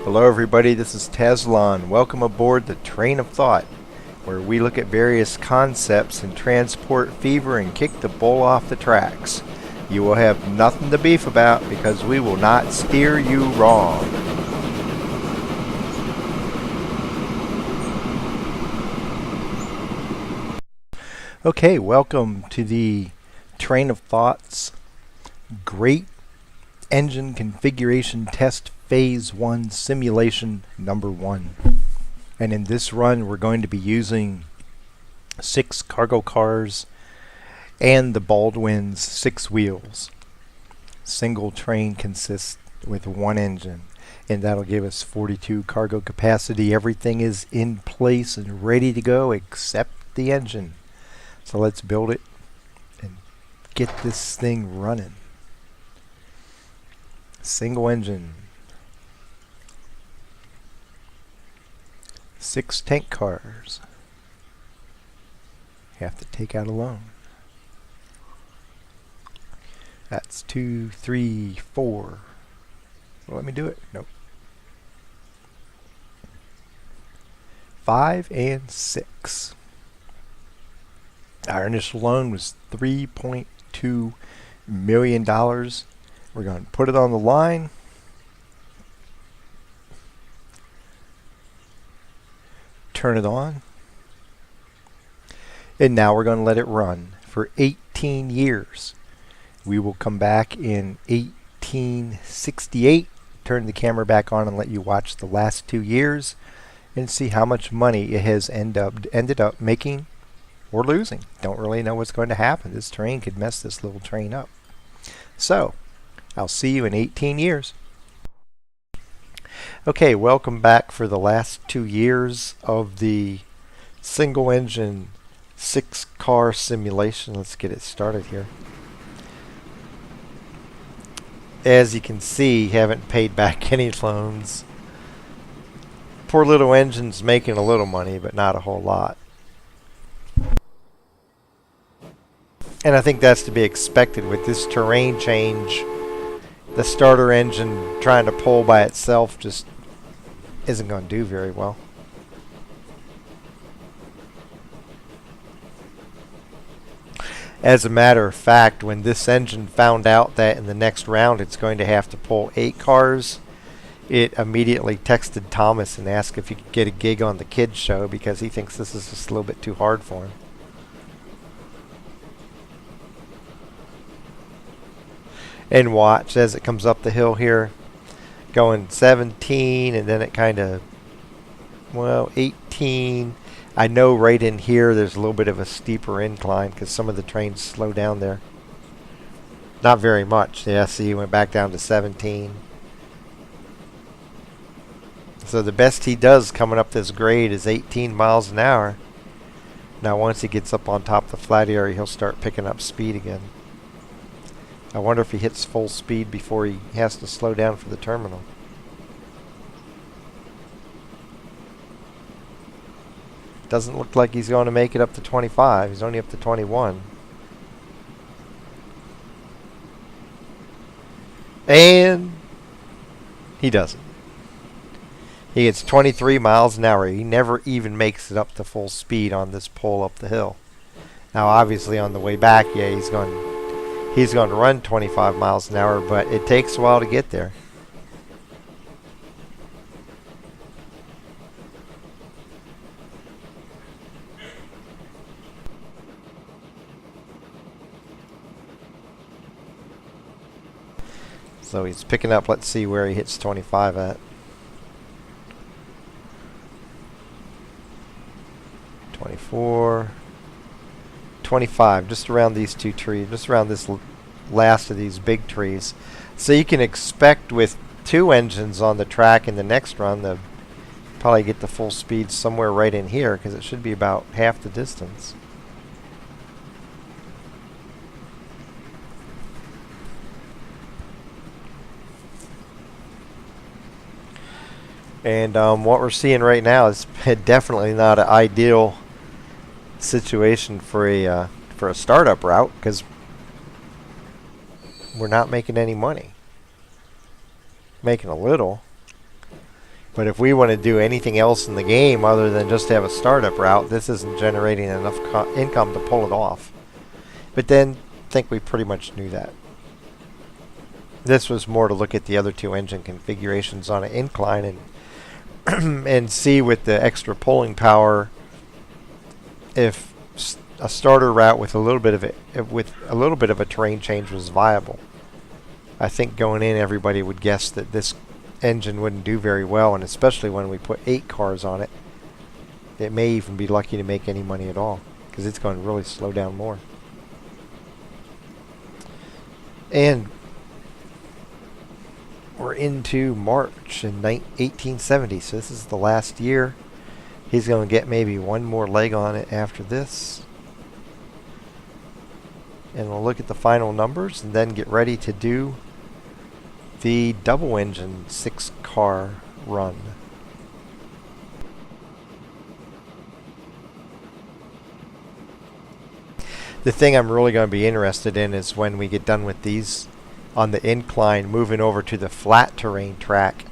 Hello everybody, this is Tezlon. Welcome aboard the Train of Thought, where we look at various concepts and transport fever and kick the bull off the tracks. You will have nothing to beef about because we will not steer you wrong. Okay, welcome to the Train of Thought's Great Engine Configuration Test Phase 1 Simulation Number 1. And in this run we're going to be using 6 cargo cars and the Baldwin's 6 wheels. Single train consists with 1 engine, and that'll give us 42 cargo capacity. Everything is in place and ready to go except the engine. So let's build it and get this thing running. Single engine. 6 tank cars. Have to take out a loan. That's 2, 3, 4. Well, let me do it. Nope. 5 and 6. Our initial loan was $3.2 million. We're going to put it on the line. Turn it on. And now we're going to let it run for 18 years. We will come back in 1868, turn the camera back on and let you watch the last 2 years and see how much money it has ended up making or losing. Don't really know what's going to happen. This train could mess this little train up. So, I'll see you in 18 years. Okay, welcome back for the last 2 years of the single engine 6 car simulation. Let's get it started here. As you can see, haven't paid back any loans. Poor little engine's making a little money, but not a whole lot. And I think that's to be expected with this terrain change. The starter engine trying to pull by itself just isn't going to do very well. As a matter of fact, when this engine found out that in the next round it's going to have to pull 8 cars, it immediately texted Thomas and asked if he could get a gig on the kids show because he thinks this is just a little bit too hard for him. And watch as it comes up the hill here, going 17, and then it kind of, well, 18. I know right in here there's a little bit of a steeper incline because some of the trains slow down there. Not very much. Yeah, see, went back down to 17. So the best he does coming up this grade is 18 miles an hour. Now once he gets up on top of the flat area, he'll start picking up speed again. I wonder if he hits full speed before he has to slow down for the terminal. Doesn't look like he's going to make it up to 25. He's only up to 21. And he doesn't. He gets 23 miles an hour. He never even makes it up to full speed on this pull up the hill. Now obviously on the way back, yeah, he's going to run 25 miles an hour, but it takes a while to get there. So he's picking up. Let's see where he hits 25 at. 24. 25, just around these 2 trees, just around this last of these big trees. So you can expect with 2 engines on the track in the next run, they'll probably get the full speed somewhere right in here because it should be about half the distance. And what we're seeing right now is definitely not an ideal situation for a startup route because we're not making any money. Making a little. But if we want to do anything else in the game other than just have a startup route, this isn't generating enough income to pull it off. But then, I think we pretty much knew that. This was more to look at the other two engine configurations on an incline and and see with the extra pulling power if a starter route with a little bit of a terrain change was viable. I think going in, everybody would guess that this engine wouldn't do very well, and especially when we put 8 cars on it, it may even be lucky to make any money at all because it's going to really slow down more. And we're into March in 1870, so this is the last year. He's going to get maybe one more leg on it after this. And we'll look at the final numbers and then get ready to do the double engine 6-car run. The thing I'm really going to be interested in is when we get done with these on the incline, moving over to the flat terrain track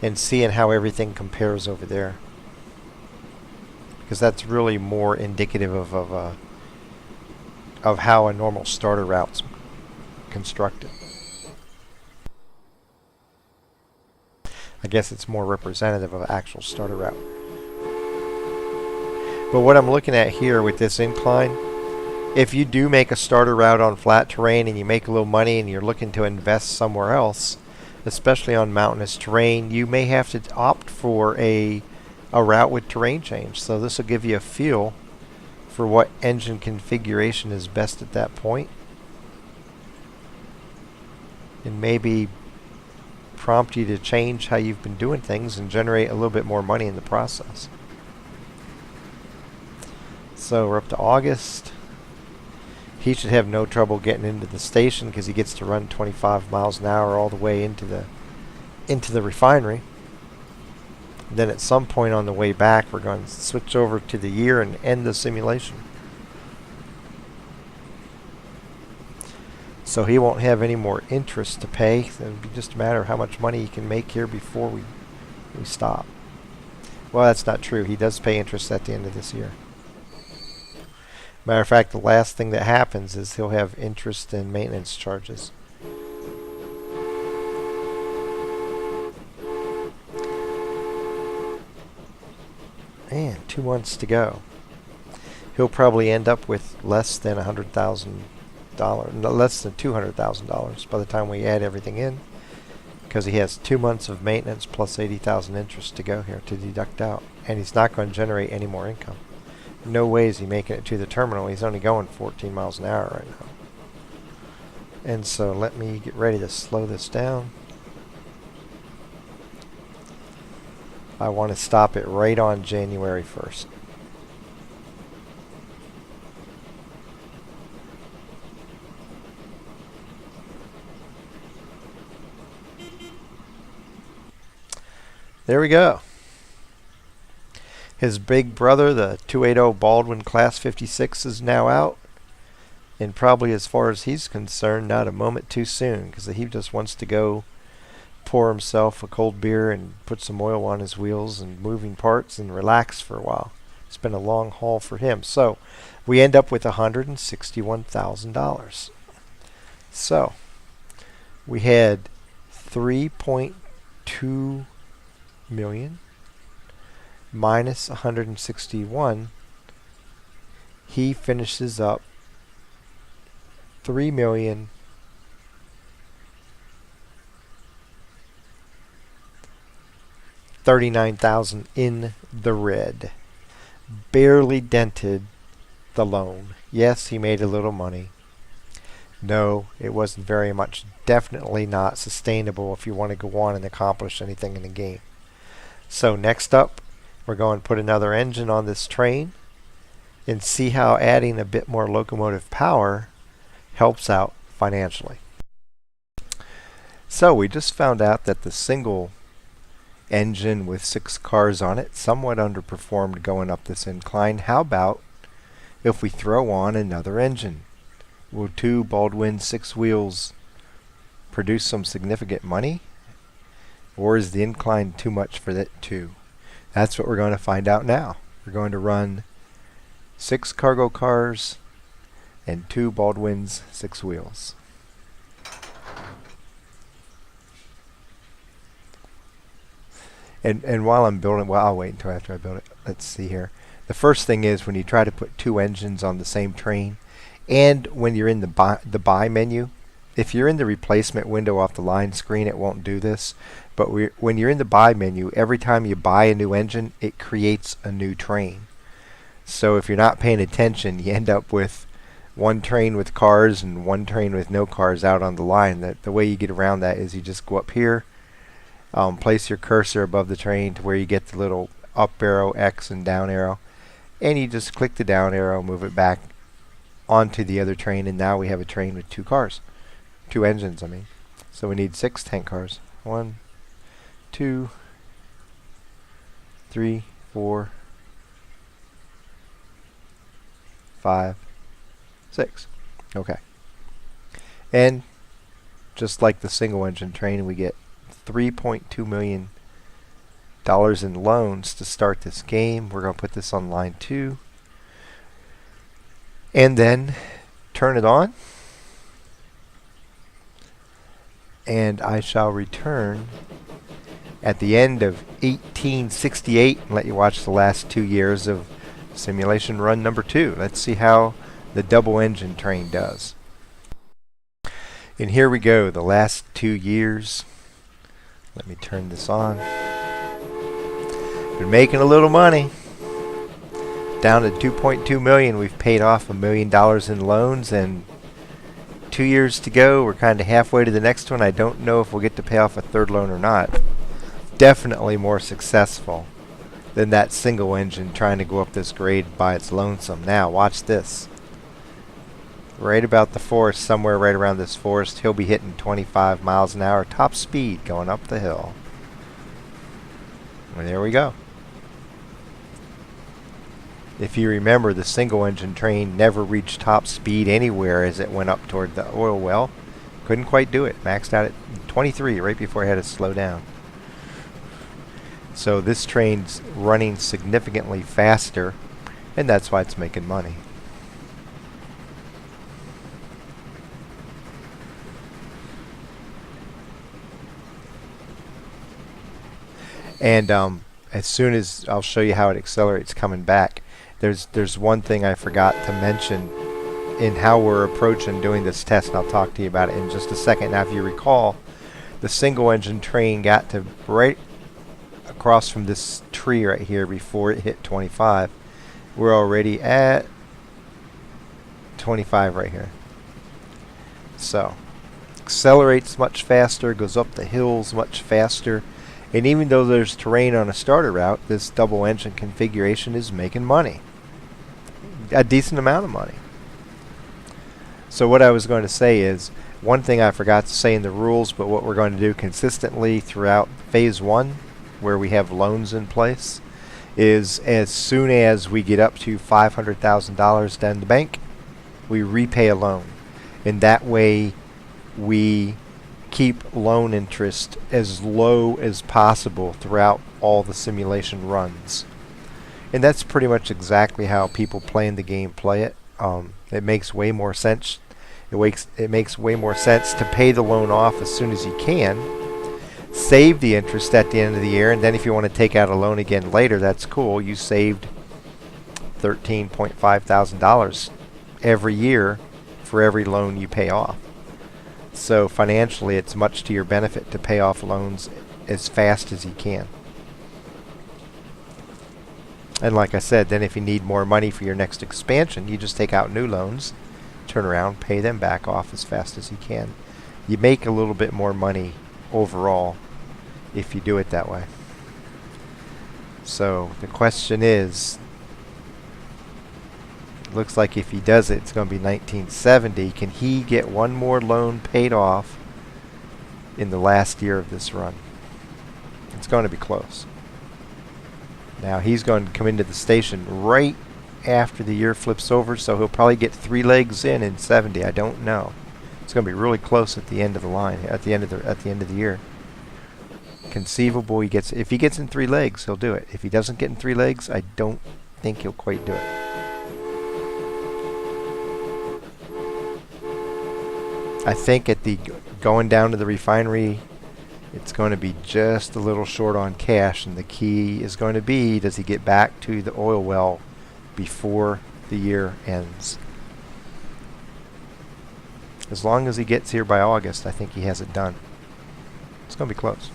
and seeing how everything compares over there. Because that's really more indicative of how a normal starter route's constructed. I guess it's more representative of an actual starter route. But what I'm looking at here with this incline, if you do make a starter route on flat terrain and you make a little money and you're looking to invest somewhere else, especially on mountainous terrain, you may have to opt for a route with terrain change. So this will give you a feel for what engine configuration is best at that point, and maybe prompt you to change how you've been doing things and generate a little bit more money in the process. So we're up to August. He should have no trouble getting into the station because he gets to run 25 miles an hour all the way into the refinery. Then at some point on the way back, we're going to switch over to the year and end the simulation. So he won't have any more interest to pay. It'll be just a matter of how much money he can make here before we stop. Well, that's not true. He does pay interest at the end of this year. Matter of fact, the last thing that happens is he'll have interest and maintenance charges. And 2 months to go. He'll probably end up with less than $100,000, less than $200,000 by the time we add everything in, because he has 2 months of maintenance plus $80,000 interest to go here to deduct out, and he's not going to generate any more income. No way is he making it to the terminal. He's only going 14 miles an hour right now. And so let me get ready to slow this down. I want to stop it right on January 1st. There we go. His big brother, the 280 Baldwin Class 56, is now out. And probably, as far as he's concerned, not a moment too soon, because he just wants to go pour himself a cold beer and put some oil on his wheels and moving parts and relax for a while. It's been a long haul for him. So we end up with $161,000. So we had 3.2 million minus 161. He finishes up 3,039,000 in the red. Barely dented the loan. Yes, he made a little money. No, it wasn't very much. Definitely not sustainable if you want to go on and accomplish anything in the game. So next up, we're going to put another engine on this train and see how adding a bit more locomotive power helps out financially. So we just found out that the single engine with 6 cars on it somewhat underperformed going up this incline. How about if we throw on another engine? Will 2 Baldwin 6 wheels produce some significant money? Or is the incline too much for that too? That's what we're going to find out now. We're going to run 6 cargo cars and 2 Baldwin's 6 wheels. And while I'm building, well, I'll wait until after I build it. Let's see here. The first thing is when you try to put 2 engines on the same train, and when you're in the buy menu, if you're in the replacement window off the line screen, it won't do this. But when you're in the buy menu, every time you buy a new engine, it creates a new train. So if you're not paying attention, you end up with one train with cars and one train with no cars out on the line. The way you get around that is you just go up here, place your cursor above the train to where you get the little up arrow, X, and down arrow, and you just click the down arrow, move it back onto the other train, and now we have a train with 2 cars. 2 engines, I mean. So we need 6 tank cars. 1, 2, 3, 4, 5, 6. Okay. And just like the single engine train, we get $3.2 million in loans to start this game. We're going to put this on line 2. And then turn it on. And I shall return at the end of 1868 and let you watch the last 2 years of simulation run number 2. Let's see how the double engine train does. And here we go, the last 2 years. Let me turn this on. Been making a little money. Down to 2.2 million. We've paid off $1 million in loans, and 2 years to go. We're kind of halfway to the next one. I don't know if we'll get to pay off a 3rd loan or not. Definitely more successful than that single engine trying to go up this grade by its lonesome. Now watch this. Right about the forest, somewhere right around this forest, he'll be hitting 25 miles an hour top speed going up the hill. And there we go. If you remember, the single engine train never reached top speed anywhere as it went up toward the oil well. Couldn't quite do it. Maxed out at 23 right before it had to slow down. So this train's running significantly faster, and that's why it's making money. And as soon as I'll show you how it accelerates coming back, there's one thing I forgot to mention in how we're approaching doing this test, and I'll talk to you about it in just a second. Now, if you recall, the single engine train got to right across from this tree right here before it hit 25. We're already at 25 right here. So accelerates much faster, goes up the hills much faster. And even though there's terrain on a starter route, this double engine configuration is making money. A decent amount of money. So what I was going to say is, one thing I forgot to say in the rules, but what we're going to do consistently throughout phase 1, where we have loans in place, is as soon as we get up to $500,000 down the bank, we repay a loan. And that way we keep loan interest as low as possible throughout all the simulation runs. And that's pretty much exactly how people playing the game play it. It makes way more sense. It makes way more sense to pay the loan off as soon as you can, save the interest at the end of the year, and then if you want to take out a loan again later, that's cool. You saved $13.5 thousand every year for every loan you pay off. So financially, it's much to your benefit to pay off loans as fast as you can. And like I said, then if you need more money for your next expansion, you just take out new loans, turn around, pay them back off as fast as you can. You make a little bit more money overall if you do it that way. So the question is, looks like if he does it, it's going to be 1970. Can he get one more loan paid off in the last year of this run? It's going to be close. Now he's going to come into the station right after the year flips over, so he'll probably get 3 legs in 70. I don't know. It's going to be really close at the end of the line, at the end of the year. conceivable he gets. If he gets in 3 legs, he'll do it. If he doesn't get in 3 legs, I don't think he'll quite do it. I think at the going down to the refinery, it's going to be just a little short on cash, and the key is going to be, does he get back to the oil well before the year ends? As long as he gets here by August, I think he has it done. It's going to be close.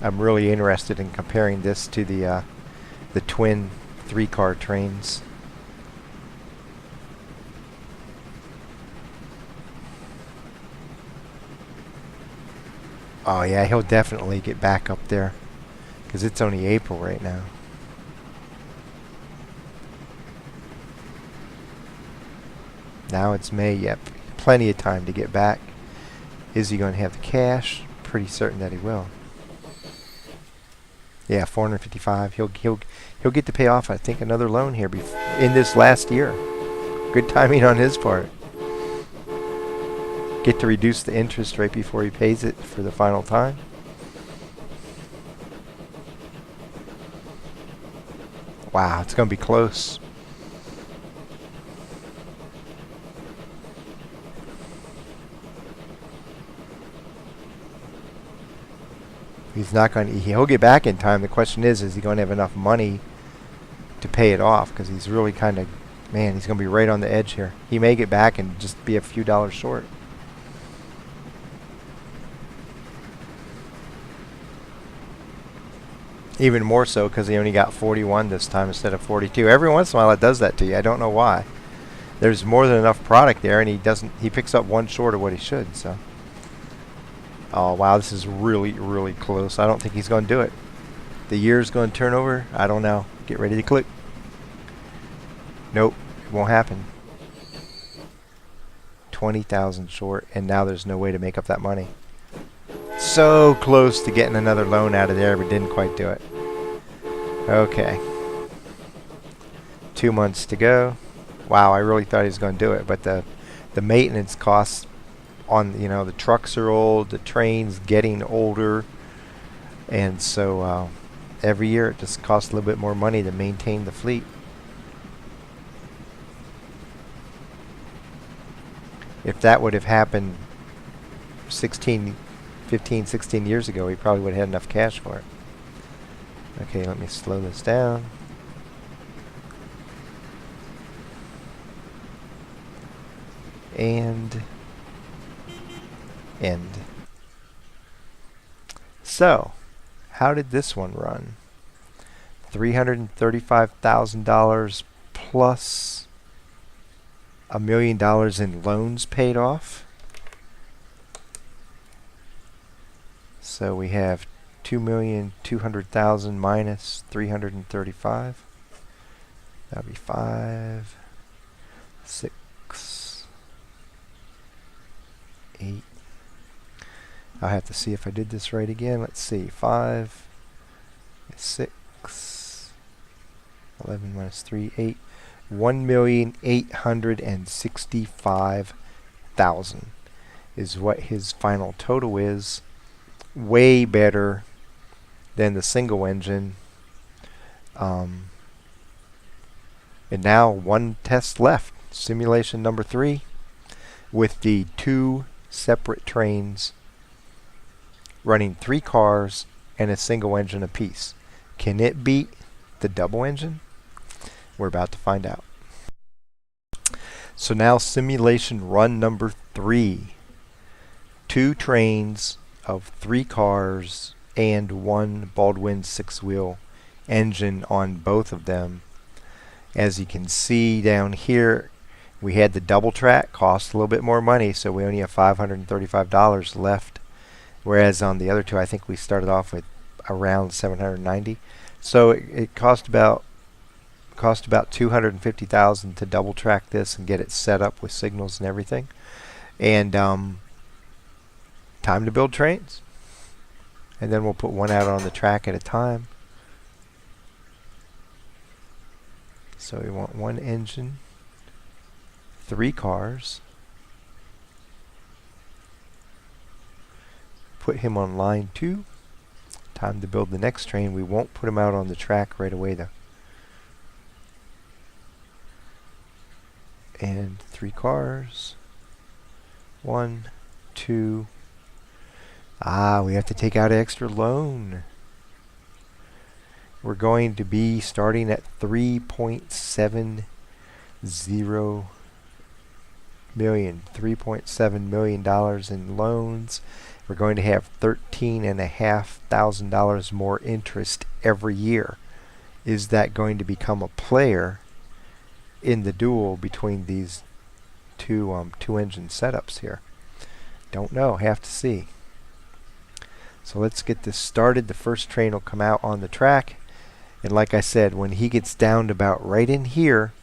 I'm really interested in comparing this to the twin 3-car trains. Oh yeah, he'll definitely get back up there, because it's only April right now. Now it's May. Yep, plenty of time to get back. Is he going to have the cash? Pretty certain that he will. Yeah, 455. He'll get to pay off, I think, another loan here in this last year. Good timing on his part. Get to reduce the interest right before he pays it for the final time. Wow, it's going to be close. He's not going to. He'll get back in time. The question is he going to have enough money to pay it off? Because he's really kind of, man, he's going to be right on the edge here. He may get back and just be a few dollars short. Even more so because he only got 41 this time instead of 42. Every once in a while it does that to you. I don't know why. There's more than enough product there, and he picks up one short of what he should. So, oh wow, this is really, really close. I don't think he's going to do it. The year's going to turn over. I don't know. Get ready to click. Nope, it won't happen. 20,000 short, and now there's no way to make up that money. So close to getting another loan out of there, but didn't quite do it. Okay. 2 months to go. Wow, I really thought he was going to do it, but the maintenance costs on, the trucks are old, the train's getting older, and so every year it just costs a little bit more money to maintain the fleet. If that would have happened 15, 16 years ago, he probably would have had enough cash for it. Okay, let me slow this down. And end. So, how did this one run? $335,000 plus $1 million in loans paid off. So we have 2,200,000 minus 335. That'd be 5, 6, 8. I'll have to see if I did this right again. Let's see. 5, 6, 11 minus 3, 8. 1,865,000 is what his final total is. Way better than the single engine. And now one test left. Simulation number 3 with the 2 separate trains running 3 cars and a single engine apiece. Can it beat the double engine? We're about to find out. So now simulation run number 3. 2 trains of 3 cars and 1 Baldwin 6-wheel engine on both of them. As you can see down here, we had the double track, cost a little bit more money, so we only have $535 left. Whereas on the other 2, I think we started off with around $790. So it cost about $250,000 to double track this and get it set up with signals and everything. And time to build trains. And then we'll put one out on the track at a time. So we want 1 engine, 3 cars, put him on line 2. Time to build the next train. We won't put him out on the track right away though. And 3 cars. 1, 2. We have to take out an extra loan. We're going to be starting at $3.70 million. $3.7 million in loans. We're going to have $13,500 more interest every year. Is that going to become a player in the duel between these two engine setups here? Don't know. Have to see. So let's get this started. The first train will come out on the track. And like I said, when he gets down to about right in here,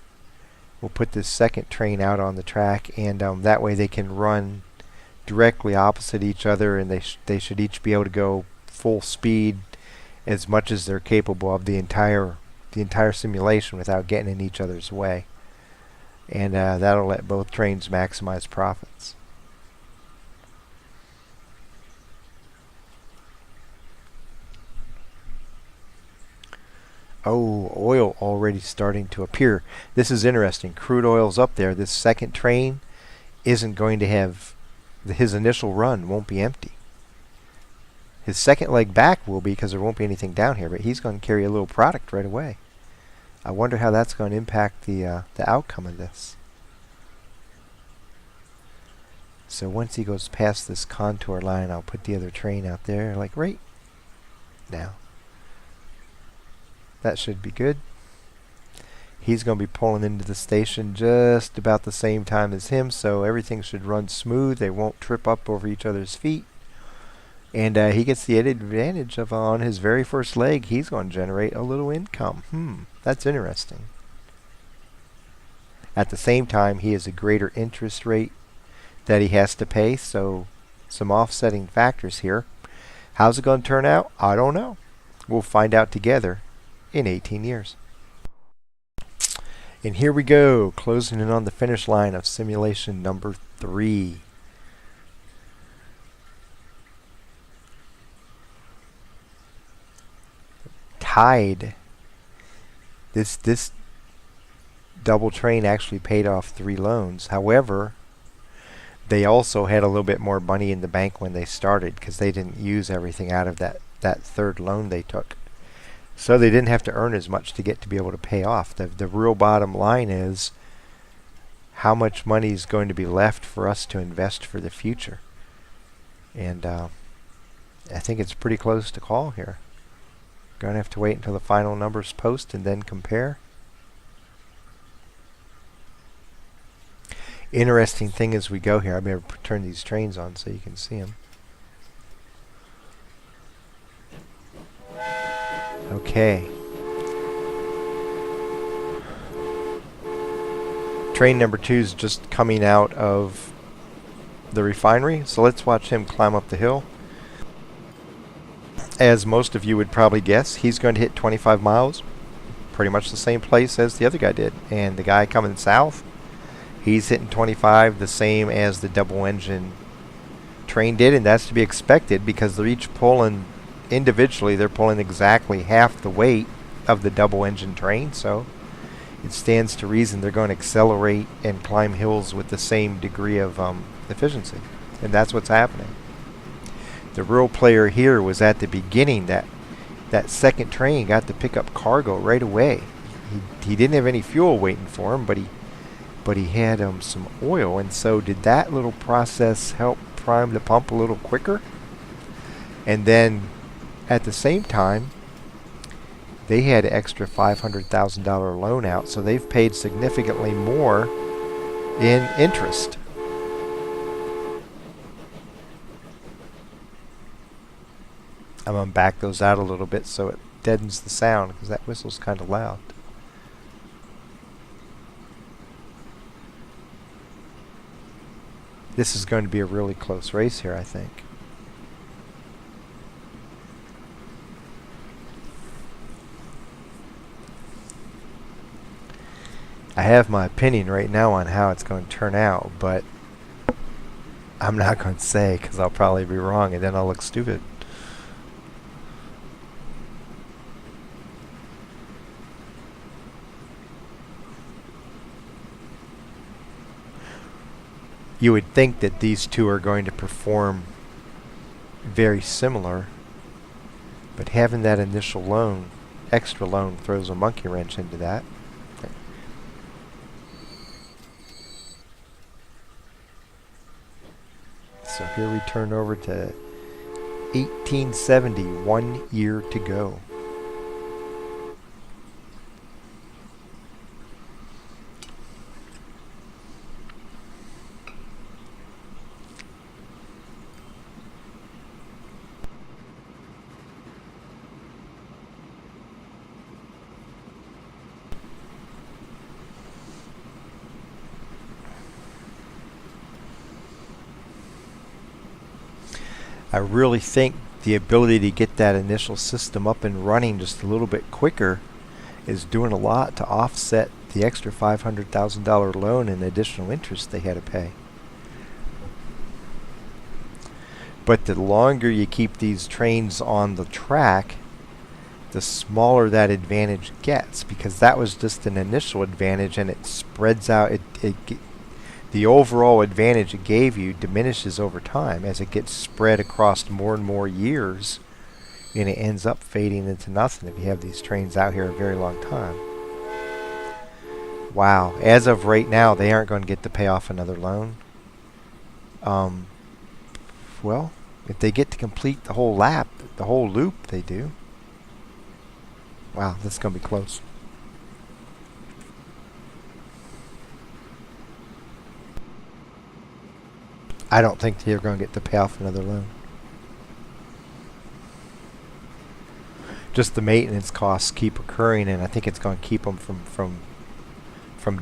we'll put this second train out on the track, and that way they can run directly opposite each other, and they should each be able to go full speed as much as they're capable of the entire simulation without getting in each other's way. And that'll let both trains maximize profits. Oh, oil already starting to appear. This is interesting. Crude oil's up there. This second train isn't going to have his initial run won't be empty. His second leg back will be, because there won't be anything down here, but he's going to carry a little product right away. I wonder how that's going to impact the outcome of this. So once he goes past this contour line, I'll put the other train out there, like right now. That should be good. He's going to be pulling into the station just about the same time as him, so everything should run smooth. They won't trip up over each other's feet. And he gets the advantage of, on his very first leg, he's going to generate a little income. That's interesting. At the same time, he has a greater interest rate that he has to pay, so some offsetting factors here. How's it going to turn out? I don't know. We'll find out together in 18 years. And here we go, closing in on the finish line of simulation number 3. Tied. This double train actually paid off 3 loans. However, they also had a little bit more money in the bank when they started, because they didn't use everything out of that third loan they took. So they didn't have to earn as much to get to be able to pay off. The real bottom line is how much money is going to be left for us to invest for the future. And I think it's pretty close to call here. Going to have to wait until the final numbers post and then compare. Interesting thing as we go here, I better turn these trains on so you can see them. Okay. Train number 2 is just coming out of the refinery, so let's watch him climb up the hill. As most of you would probably guess, he's going to hit 25 miles, pretty much the same place as the other guy did. And the guy coming south, he's hitting 25, the same as the double engine train did, and that's to be expected because they're each pulling individually. They're pulling exactly half the weight of the double engine train, so it stands to reason they're going to accelerate and climb hills with the same degree of efficiency, and that's what's happening. The real player here was at the beginning. That second train got to pick up cargo right away. He didn't have any fuel waiting for him, but he had some oil, and so did that little process help prime the pump a little quicker? And then at the same time, they had an extra $500,000 loan out, so they've paid significantly more in interest. I'm going to back those out a little bit so it deadens the sound, because that whistle's kind of loud. This is going to be a really close race here, I think. I have my opinion right now on how it's going to turn out, but I'm not going to say because I'll probably be wrong and then I'll look stupid. You would think that these two are going to perform very similar, but having that initial loan, extra loan, throws a monkey wrench into that. So here we turn over to 1870, 1 year to go. I really think the ability to get that initial system up and running just a little bit quicker is doing a lot to offset the extra $500,000 loan and additional interest they had to pay. But the longer you keep these trains on the track, the smaller that advantage gets, because that was just an initial advantage and it spreads out. The overall advantage it gave you diminishes over time as it gets spread across more and more years, and it ends up fading into nothing if you have these trains out here a very long time. Wow. As of right now, they aren't going to get to pay off another loan. Well, if they get to complete the whole lap, the whole loop, they do. Wow, this is going to be close. I don't think they're going to get to pay off another loan. Just the maintenance costs keep occurring, and I think it's going to keep them from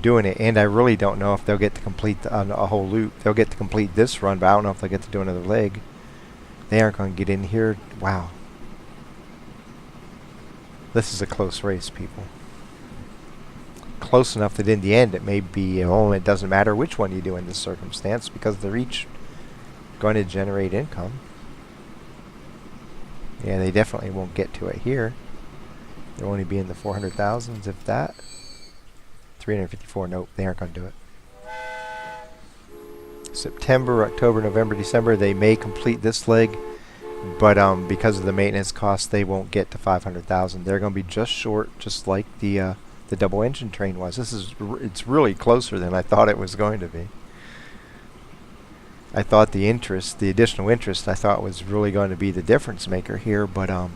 doing it. And I really don't know if they'll get to complete a whole loop. They'll get to complete this run, but I don't know if they'll get to do another leg. They aren't going to get in here. Wow. This is a close race, people. Close enough that in the end it may be, it doesn't matter which one you do in this circumstance because they're each going to generate income. Yeah, they definitely won't get to it here. They'll only be in the 400,000s, if that. 354, nope, they aren't going to do it. September, October, November, December, they may complete this leg, but because of the maintenance costs, they won't get to 500,000. They're going to be just short, just like the double engine train was. It's really closer than I thought it was going to be. I thought the additional interest, I thought was really going to be the difference maker here, but I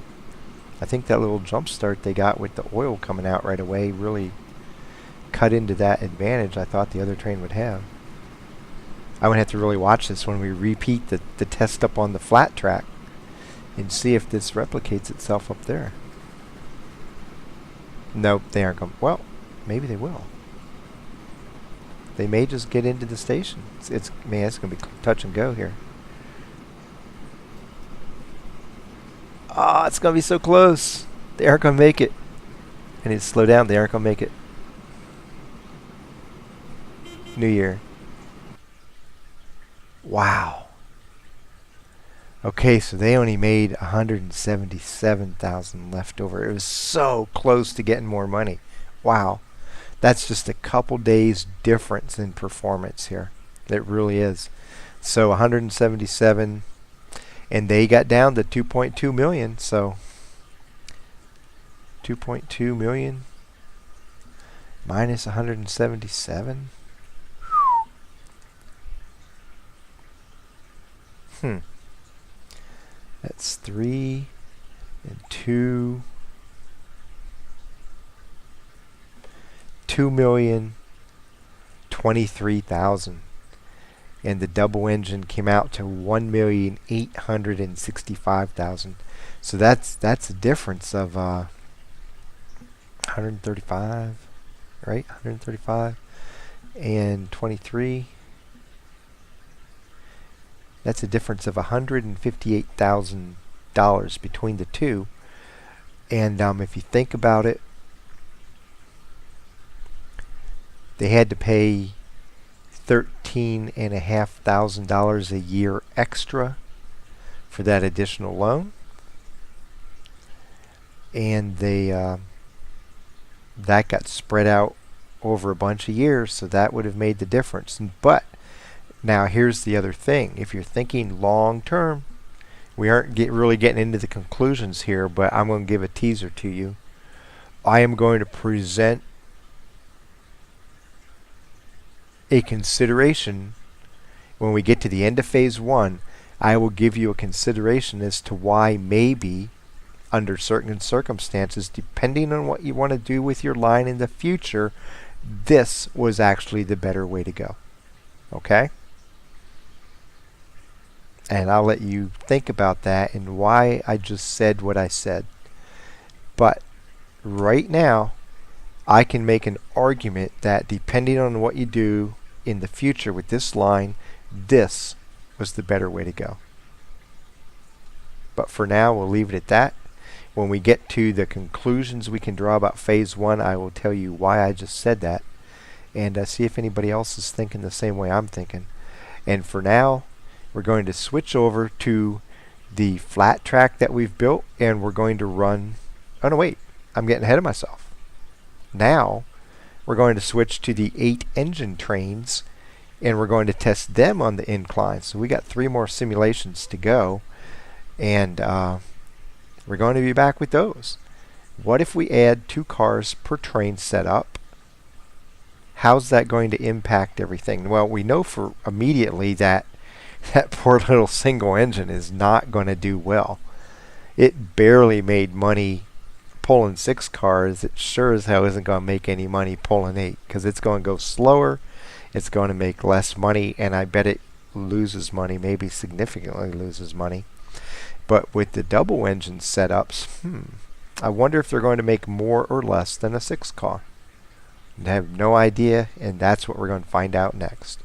think that little jump start they got with the oil coming out right away really cut into that advantage I thought the other train would have. I would have to really watch this when we repeat the test up on the flat track and see if this replicates itself up there. Nope, they aren't going. Well, maybe they will. They may just get into the station. It's going to be touch and go here. Ah, it's going to be so close. They aren't going to make it. I need to slow down. They aren't going to make it. New Year. Wow. Okay, so they only made 177,000 left over. It was so close to getting more money. Wow. That's just a couple days difference in performance here. It really is. So 177, and they got down to 2.2 million. So 2.2 million minus 177. That's 3 and 2. 2,023,000, and the double engine came out to 1,865,000. So that's a difference of 135, right? 135 and 23. That's a difference of $158,000 between the two. And if you think about it, they had to pay $13,500 a year extra for that additional loan. And that got spread out over a bunch of years, so that would have made the difference. But now here's the other thing. If you're thinking long term, we aren't really getting into the conclusions here, but I'm going to give a teaser to you. I am going to present a consideration when we get to the end of phase one. I will give you a consideration as to why maybe under certain circumstances, depending on what you want to do with your line in the future, this was actually the better way to go. Okay? And I'll let you think about that and why I just said what I said. But right now, I can make an argument that depending on what you do in the future with this line, this was the better way to go. But for now, we'll leave it at that. When we get to the conclusions we can draw about phase one, I will tell you why I just said that, and see if anybody else is thinking the same way I'm thinking. And for now, we're going to switch over to the flat track that we've built, and we're going to run... Oh no, wait. I'm getting ahead of myself. Now, we're going to switch to the 8 engine trains, and we're going to test them on the incline. So we got 3 more simulations to go, and we're going to be back with those. What if we add 2 cars per train setup? How's that going to impact everything? Well, we know for immediately that that poor little single engine is not going to do well. It barely made money pulling 6 cars. It sure as hell isn't going to make any money pulling 8, because it's going to go slower, it's going to make less money, and I bet it loses money, maybe significantly loses money. But with the double engine setups, I wonder if they're going to make more or less than a 6 car. I have no idea, and that's what we're going to find out next.